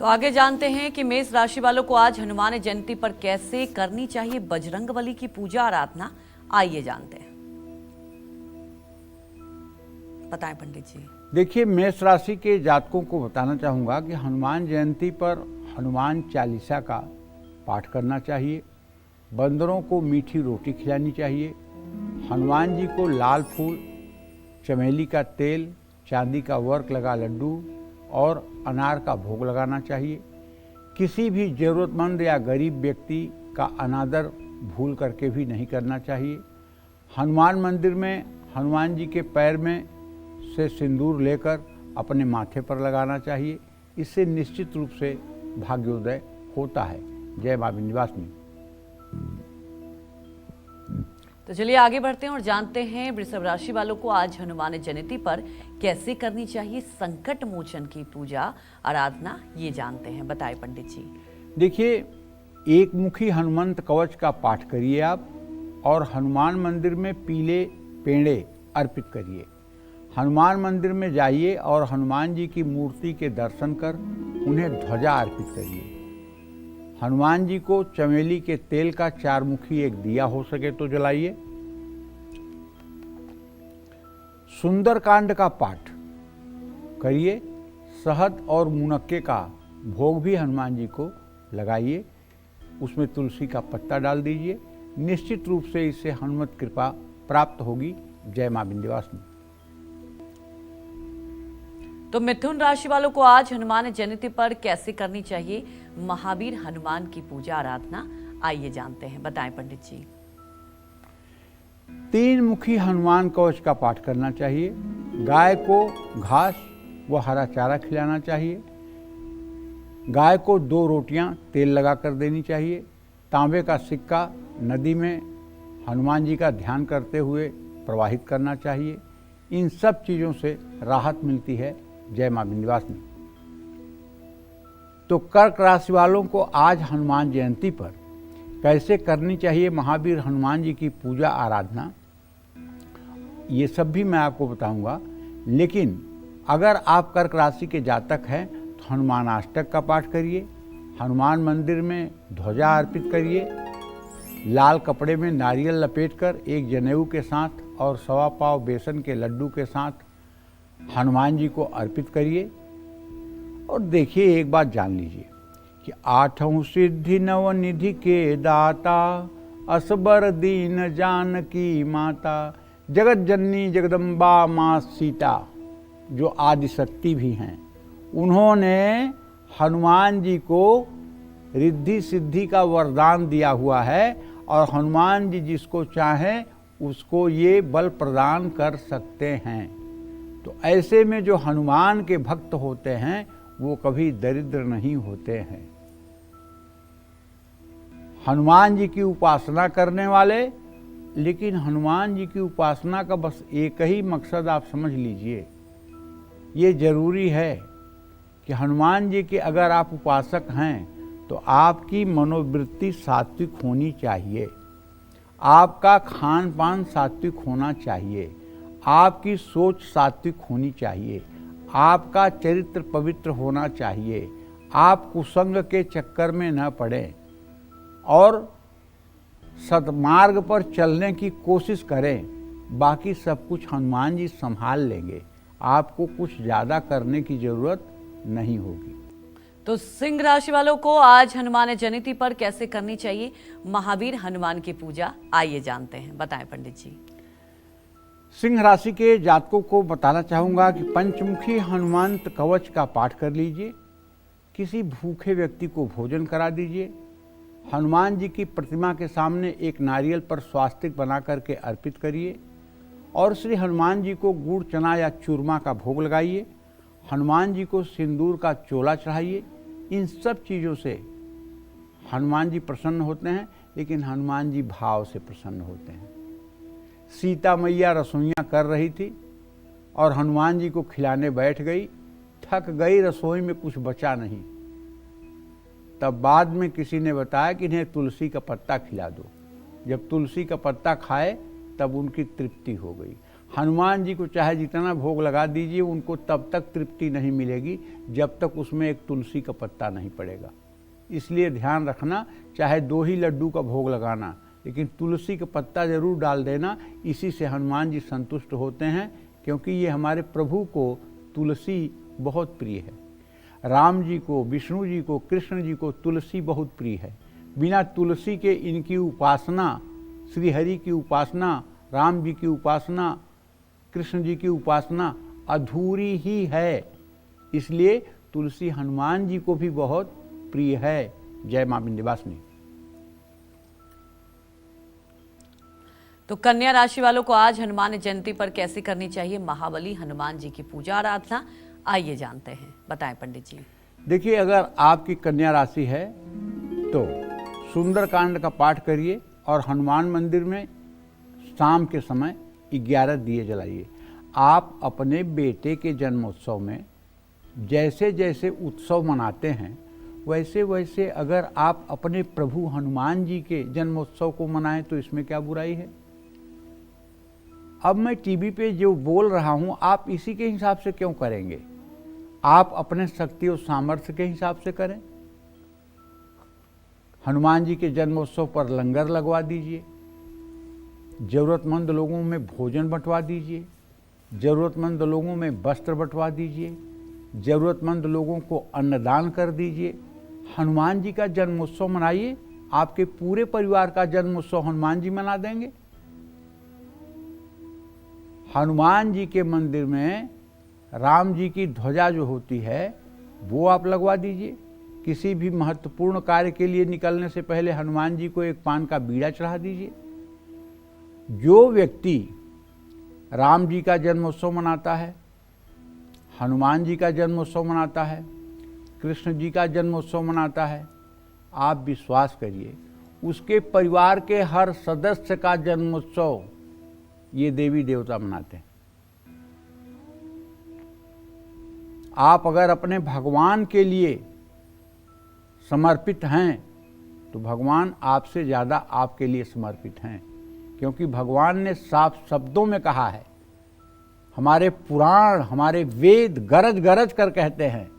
तो आगे जानते हैं कि मेष राशि वालों को आज हनुमान जयंती पर कैसे करनी चाहिए बजरंगबली की पूजा आराधना। आइए जानते हैं, बताएं पंडित जी। देखिए, मेष राशि के जातकों को बताना चाहूँगा कि हनुमान जयंती पर हनुमान चालीसा का पाठ करना चाहिए। बंदरों को मीठी रोटी खिलानी चाहिए। हनुमान जी को लाल फूल, चमेली का तेल, चांदी का वर्क लगा लड्डू और अनार का भोग लगाना चाहिए। किसी भी ज़रूरतमंद या गरीब व्यक्ति का अनादर भूल करके भी नहीं करना चाहिए। हनुमान मंदिर में हनुमान जी के पैर में से सिंदूर लेकर अपने माथे पर लगाना चाहिए। इससे निश्चित रूप से भाग्योदय होता है। जय मां विंध्यवासिनी। तो चलिए आगे बढ़ते हैं और जानते हैं वृषभ राशि वालों को आज हनुमान जयंती पर कैसे करनी चाहिए संकट मोचन की पूजा आराधना। ये जानते हैं, बताएं पंडित जी। देखिए, एक मुखी हनुमंत कवच का पाठ करिए आप, और हनुमान मंदिर में पीले पेड़े अर्पित करिए। हनुमान मंदिर में जाइए और हनुमान जी की मूर्ति के दर्शन कर उन्हें ध्वजा अर्पित करिए। हनुमान जी को चमेली के तेल का 4 मुखी एक दिया हो सके तो जलाइए। सुंदरकांड का पाठ करिए। शहद और मुनक्के का भोग भी हनुमान जी को लगाइए। उसमें तुलसी का पत्ता डाल दीजिए। निश्चित रूप से इससे हनुमत कृपा प्राप्त होगी। जय मां विंध्यवासिनी। तो मिथुन राशि वालों को आज हनुमान जयंती पर कैसे करनी चाहिए महावीर हनुमान की पूजा आराधना। आइए जानते हैं, बताएं पंडित जी। 3 मुखी हनुमान कवच का पाठ करना चाहिए। गाय को घास व हरा चारा खिलाना चाहिए। गाय को 2 रोटियां तेल लगा कर देनी चाहिए। तांबे का सिक्का नदी में हनुमान जी का ध्यान करते हुए प्रवाहित करना चाहिए। इन सब चीज़ों से राहत मिलती है। जय मां विंध्यवासिनी। तो कर्क राशि वालों को आज हनुमान जयंती पर कैसे करनी चाहिए महावीर हनुमान जी की पूजा आराधना, ये सब भी मैं आपको बताऊंगा। लेकिन अगर आप कर्क राशि के जातक हैं तो हनुमान अष्टक का पाठ करिए। हनुमान मंदिर में ध्वजा अर्पित करिए। लाल कपड़े में नारियल लपेटकर एक जनेऊ के साथ और 1.25 पाव बेसन के लड्डू के साथ हनुमान जी को अर्पित करिए। और देखिए, एक बात जान लीजिए कि 8 सिद्धि नवनिधि के दाता, असबर दीन जानकी माता, जगत जननी जगदम्बा माँ सीता, जो आदिशक्ति भी हैं, उन्होंने हनुमान जी को रिद्धि सिद्धि का वरदान दिया हुआ है। और हनुमान जी जिसको चाहें उसको ये बल प्रदान कर सकते हैं। तो ऐसे में जो हनुमान के भक्त होते हैं वो कभी दरिद्र नहीं होते हैं। हनुमान जी की उपासना करने वाले, लेकिन हनुमान जी की उपासना का बस एक ही मकसद आप समझ लीजिए, ये जरूरी है कि हनुमान जी के अगर आप उपासक हैं तो आपकी मनोवृत्ति सात्विक होनी चाहिए। आपका खान पान सात्विक होना चाहिए। आपकी सोच सात्विक होनी चाहिए। आपका चरित्र पवित्र होना चाहिए। आप कुसंग के चक्कर में न पड़ें और सद्मार्ग पर चलने की कोशिश करें। बाकी सब कुछ हनुमान जी संभाल लेंगे। आपको कुछ ज़्यादा करने की ज़रूरत नहीं होगी। तो सिंह राशि वालों को आज हनुमान जयंती पर कैसे करनी चाहिए महावीर हनुमान की पूजा। आइए जानते हैं, बताएं पंडित जी। सिंह राशि के जातकों को बताना चाहूँगा कि पंचमुखी हनुमंत कवच का पाठ कर लीजिए। किसी भूखे व्यक्ति को भोजन करा दीजिए। हनुमान जी की प्रतिमा के सामने एक नारियल पर स्वास्तिक बना करके अर्पित करिए और श्री हनुमान जी को गुड़ चना या चूरमा का भोग लगाइए। हनुमान जी को सिंदूर का चोला चढ़ाइए। इन सब चीज़ों से हनुमान जी प्रसन्न होते हैं, लेकिन हनुमान जी भाव से प्रसन्न होते हैं। सीता मैया रसोइयाँ कर रही थी और हनुमान जी को खिलाने बैठ गई। थक गई, रसोई में कुछ बचा नहीं। तब बाद में किसी ने बताया कि इन्हें तुलसी का पत्ता खिला दो। जब तुलसी का पत्ता खाए तब उनकी तृप्ति हो गई। हनुमान जी को चाहे जितना भोग लगा दीजिए, उनको तब तक तृप्ति नहीं मिलेगी जब तक उसमें एक तुलसी का पत्ता नहीं पड़ेगा। इसलिए ध्यान रखना, चाहे 2 ही लड्डू का भोग लगाना, लेकिन तुलसी का पत्ता जरूर डाल देना। इसी से हनुमान जी संतुष्ट होते हैं, क्योंकि ये हमारे प्रभु को तुलसी बहुत प्रिय है। राम जी को, विष्णु जी को, कृष्ण जी को तुलसी बहुत प्रिय है। बिना तुलसी के इनकी उपासना, श्री हरि की उपासना, राम जी की उपासना, कृष्ण जी की उपासना अधूरी ही है। इसलिए तुलसी हनुमान जी को भी बहुत प्रिय है। जय मां विंध्यवासिनी। तो कन्या राशि वालों को आज हनुमान जयंती पर कैसे करनी चाहिए महाबली हनुमान जी की पूजा आराधना, आइए जानते हैं। बताएं पंडित जी। देखिए, अगर आपकी कन्या राशि है तो सुंदरकांड का पाठ करिए और हनुमान मंदिर में शाम के समय 11 दिए जलाइए। आप अपने बेटे के जन्मोत्सव में जैसे जैसे उत्सव मनाते हैं, वैसे वैसे अगर आप अपने प्रभु हनुमान जी के जन्मोत्सव को मनाएं तो इसमें क्या बुराई है। अब मैं टीवी पे जो बोल रहा हूं, आप इसी के हिसाब से क्यों करेंगे? आप अपने शक्ति और सामर्थ्य के हिसाब से करें। हनुमान जी के जन्मोत्सव पर लंगर लगवा दीजिए, जरूरतमंद लोगों में भोजन बंटवा दीजिए, जरूरतमंद लोगों में वस्त्र बंटवा दीजिए, जरूरतमंद लोगों को अन्नदान कर दीजिए। हनुमान जी का जन्मोत्सव मनाइए। आपके पूरे परिवार का जन्मोत्सव हनुमान जी मना देंगे। हनुमान जी के मंदिर में राम जी की ध्वजा जो होती है वो आप लगवा दीजिए। किसी भी महत्वपूर्ण कार्य के लिए निकलने से पहले हनुमान जी को एक पान का बीड़ा चढ़ा दीजिए। जो व्यक्ति राम जी का जन्मोत्सव मनाता है, हनुमान जी का जन्मोत्सव मनाता है, कृष्ण जी का जन्मोत्सव मनाता है, आप विश्वास करिए उसके परिवार के हर सदस्य का जन्मोत्सव ये देवी देवता मनाते हैं। आप अगर अपने भगवान के लिए समर्पित हैं तो भगवान आपसे ज़्यादा आपके लिए समर्पित हैं, क्योंकि भगवान ने साफ शब्दों में कहा है। हमारे पुराण, हमारे वेद गरज गरज कर कहते हैं।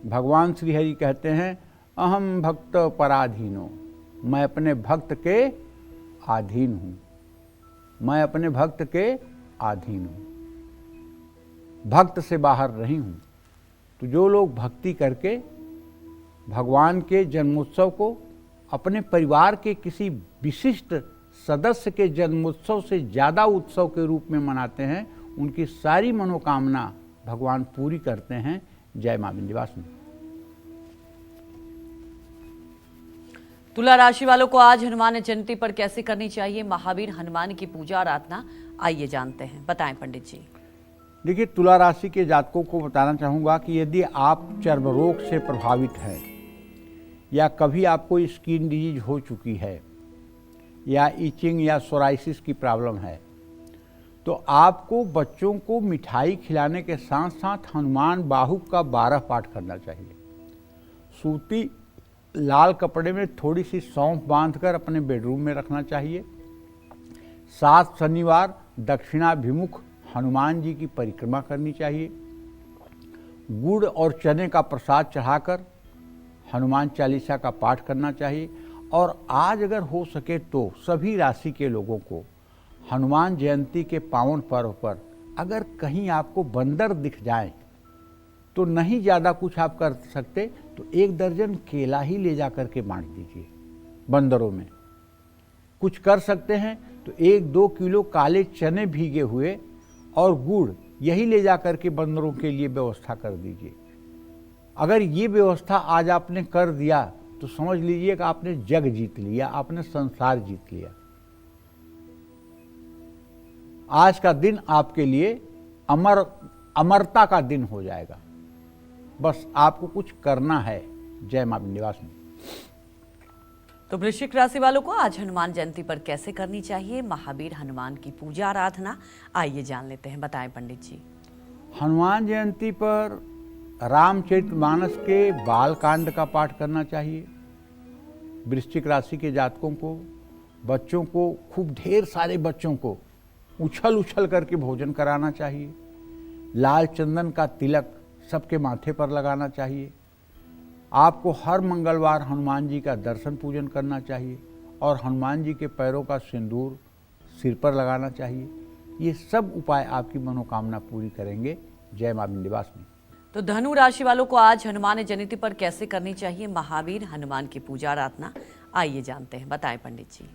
भगवान श्री हरि कहते हैं, अहम भक्त पराधीनो, मैं अपने भक्त के अधीन हूँ, मैं अपने भक्त के अधीन हूँ, भक्त से बाहर नहीं हूँ। तो जो लोग भक्ति करके भगवान के जन्मोत्सव को अपने परिवार के किसी विशिष्ट सदस्य के जन्मोत्सव से ज़्यादा उत्सव के रूप में मनाते हैं, उनकी सारी मनोकामना भगवान पूरी करते हैं। जय मां विंध्यवासिनी। तुला राशि वालों को आज हनुमान जयंती पर कैसे करनी चाहिए महावीर हनुमान की पूजा आराधना, आइए जानते हैं। बताएं पंडित जी। देखिए, तुला राशि के जातकों को बताना चाहूँगा कि यदि आप चर्म रोग से प्रभावित हैं या कभी आपको स्किन डिजीज हो चुकी है या इचिंग या सोराइसिस की प्रॉब्लम है, तो आपको बच्चों को मिठाई खिलाने के साथ साथ हनुमान बाहुक का 12 पाठ करना चाहिए। सूती लाल कपड़े में थोड़ी सी सौंफ बांधकर अपने बेडरूम में रखना चाहिए। 7 शनिवार दक्षिणाभिमुख हनुमान जी की परिक्रमा करनी चाहिए। गुड़ और चने का प्रसाद चढ़ाकर हनुमान चालीसा का पाठ करना चाहिए। और आज अगर हो सके तो सभी राशि के लोगों को हनुमान जयंती के पावन पर्व पर अगर कहीं आपको बंदर दिख जाए तो नहीं ज़्यादा कुछ आप कर सकते तो 1 दर्जन केला ही ले जा कर के बांट दीजिए बंदरों में। कुछ कर सकते हैं तो 1-2 किलो काले चने भीगे हुए और गुड़ यही ले जा कर के बंदरों के लिए व्यवस्था कर दीजिए। अगर ये व्यवस्था आज आपने कर दिया तो समझ लीजिए कि आपने जग जीत लिया, आपने संसार जीत लिया। आज का दिन आपके लिए अमरता का दिन हो जाएगा। बस आपको कुछ करना है। जय मां विंध्यवासिनी। तो वृश्चिक राशि वालों को आज हनुमान जयंती पर कैसे करनी चाहिए महावीर हनुमान की पूजा आराधना, आइए जान लेते हैं। बताएं पंडित जी। हनुमान जयंती पर रामचरितमानस के बालकांड का पाठ करना चाहिए। वृश्चिक राशि के जातकों को, बच्चों को, खूब ढेर सारे बच्चों को उछल उछल करके भोजन कराना चाहिए। लाल चंदन का तिलक सबके माथे पर लगाना चाहिए। आपको हर मंगलवार हनुमान जी का दर्शन पूजन करना चाहिए और हनुमान जी के पैरों का सिंदूर सिर पर लगाना चाहिए। ये सब उपाय आपकी मनोकामना पूरी करेंगे। जय मां विंध्यवासिनी। तो धनु राशि वालों को आज हनुमान जयंती पर कैसे करनी चाहिए महावीर हनुमान की पूजा आराधना, आइए जानते हैं, बताएं पंडित जी।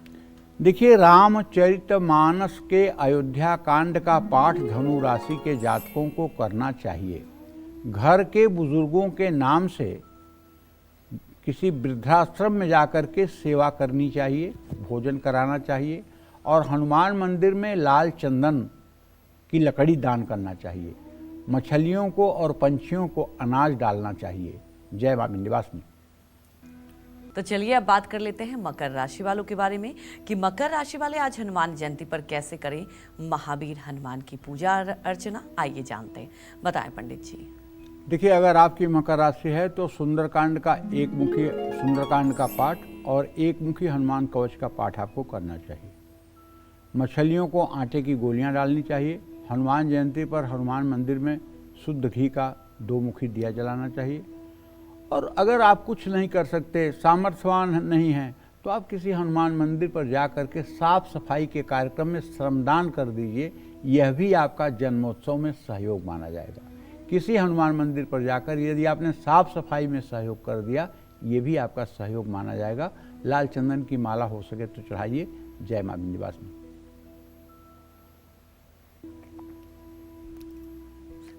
देखिए, रामचरितमानस के अयोध्या कांड का पाठ धनु राशि के जातकों को करना चाहिए। घर के बुजुर्गों के नाम से किसी वृद्धाश्रम में जाकर के सेवा करनी चाहिए, भोजन कराना चाहिए और हनुमान मंदिर में लाल चंदन की लकड़ी दान करना चाहिए। मछलियों को और पंछियों को अनाज डालना चाहिए। जय मां विंध्यवासिनी। तो चलिए अब बात कर लेते हैं मकर राशि वालों के बारे में कि मकर राशि वाले आज हनुमान जयंती पर कैसे करें महावीर हनुमान की पूजा अर्चना, आइए जानते हैं, बताएं पंडित जी। देखिए, अगर आपकी मकर राशि है तो सुंदरकांड का एक मुखी सुंदरकांड का पाठ और एक मुखी हनुमान कवच का पाठ आपको करना चाहिए। मछलियों को आटे की गोलियां डालनी चाहिए। हनुमान जयंती पर हनुमान मंदिर में शुद्ध घी का 2 मुखी दिया जलाना चाहिए। और अगर आप कुछ नहीं कर सकते, सामर्थ्यवान नहीं हैं, तो आप किसी हनुमान मंदिर पर जा कर के साफ सफाई के कार्यक्रम में श्रमदान कर दीजिए। यह भी आपका जन्मोत्सव में सहयोग माना जाएगा। किसी हनुमान मंदिर पर जाकर यदि आपने साफ सफाई में सहयोग कर दिया, ये भी आपका सहयोग माना जाएगा। लाल चंदन की माला हो सके तो चढ़ाइए। जय मां विंध्यवासिनी।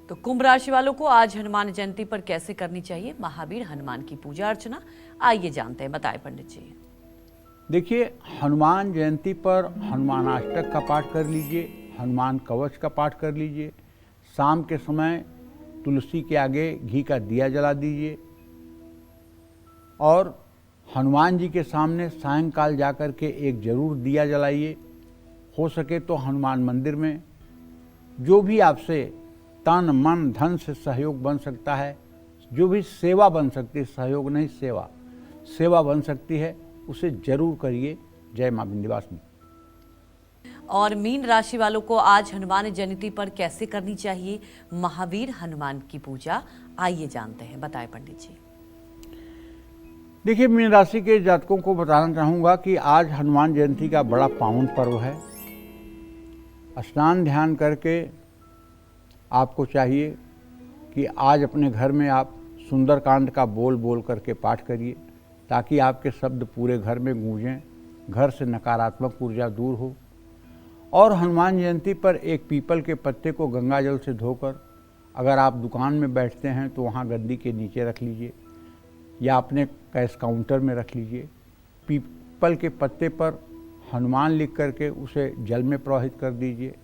तो कुंभ राशि वालों को आज हनुमान जयंती पर कैसे करनी चाहिए महावीर हनुमान की पूजा अर्चना, आइए जानते हैं, बताएं पंडित जी। देखिए, हनुमान जयंती पर हनुमानाष्टक का पाठ कर लीजिए, हनुमान कवच का पाठ कर लीजिए। शाम के समय तुलसी के आगे घी का दिया जला दीजिए और हनुमान जी के सामने सायंकाल जाकर के एक जरूर दिया जलाइए। हो सके तो हनुमान मंदिर में जो भी आपसे तन मन धन से सहयोग बन सकता है, जो भी सेवा बन सकती है, सहयोग नहीं सेवा बन सकती है, उसे जरूर करिए। जय मां विंध्यवासिनी। और मीन राशि वालों को आज हनुमान जयंती पर कैसे करनी चाहिए महावीर हनुमान की पूजा, आइए जानते हैं, बताएं पंडित जी। देखिए, मीन राशि के जातकों को बताना चाहूँगा कि आज हनुमान जयंती का बड़ा पावन पर्व है। स्नान ध्यान करके आपको चाहिए कि आज अपने घर में आप सुंदरकांड का बोल बोल करके पाठ करिए, ताकि आपके शब्द पूरे घर में गूंजें, घर से नकारात्मक ऊर्जा दूर हो। और हनुमान जयंती पर एक पीपल के पत्ते को गंगा जल से धोकर, अगर आप दुकान में बैठते हैं तो वहाँ गद्दी के नीचे रख लीजिए या अपने कैश काउंटर में रख लीजिए। पीपल के पत्ते पर हनुमान लिख करके उसे जल में प्रवाहित कर दीजिए।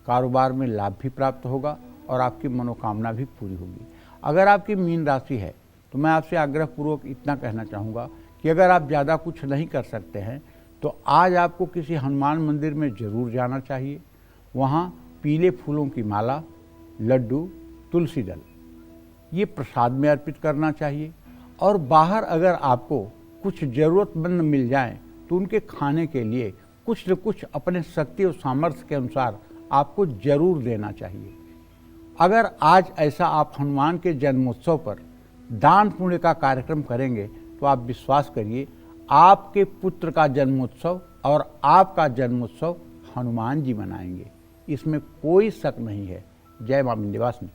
कारोबार में लाभ भी प्राप्त होगा और आपकी मनोकामना भी पूरी होगी। अगर आपकी मीन राशि है तो मैं आपसे आग्रहपूर्वक इतना कहना चाहूँगा कि अगर आप ज़्यादा कुछ नहीं कर सकते हैं तो आज आपको किसी हनुमान मंदिर में ज़रूर जाना चाहिए। वहाँ पीले फूलों की माला, लड्डू, तुलसी दल, ये प्रसाद में अर्पित करना चाहिए। और बाहर अगर आपको कुछ ज़रूरतमंद मिल जाए तो उनके खाने के लिए कुछ न कुछ अपने शक्ति और सामर्थ्य के अनुसार आपको जरूर देना चाहिए। अगर आज ऐसा आप हनुमान के जन्मोत्सव पर दान पुण्य का कार्यक्रम करेंगे तो आप विश्वास करिए, आपके पुत्र का जन्मोत्सव और आपका जन्मोत्सव हनुमान जी मनाएंगे, इसमें कोई शक नहीं है। जय मां विंध्यवासिनी।